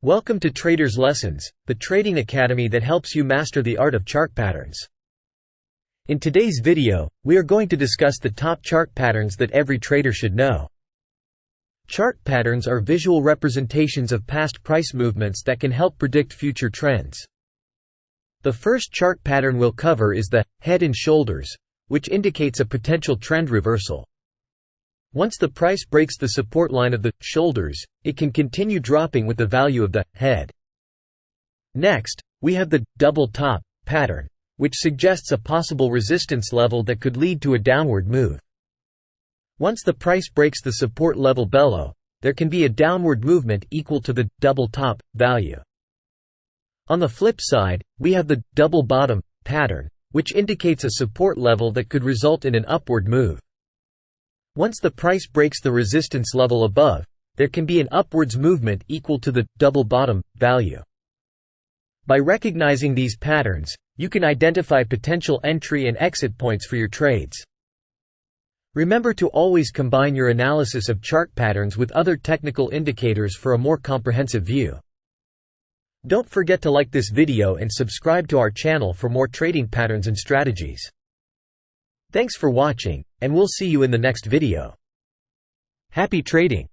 Welcome to Traders Lessons, the trading academy that helps you master the art of chart patterns. In today's video, we are going to discuss the top chart patterns that every trader should know. Chart patterns are visual representations of past price movements that can help predict future trends. The first chart pattern we'll cover is the head and shoulders, which indicates a potential trend reversal. Once the price breaks the support line of the shoulders, it can continue dropping with the value of the head. Next, we have the double top pattern, which suggests a possible resistance level that could lead to a downward move. Once the price breaks the support level below, there can be a downward movement equal to the double top value. On the flip side, we have the double bottom pattern, which indicates a support level that could result in an upward move. Once the price breaks the resistance level above, there can be an upwards movement equal to the double bottom value. By recognizing these patterns, you can identify potential entry and exit points for your trades. Remember to always combine your analysis of chart patterns with other technical indicators for a more comprehensive view. Don't forget to like this video and subscribe to our channel for more trading patterns and strategies. Thanks for watching, and we'll see you in the next video. Happy trading!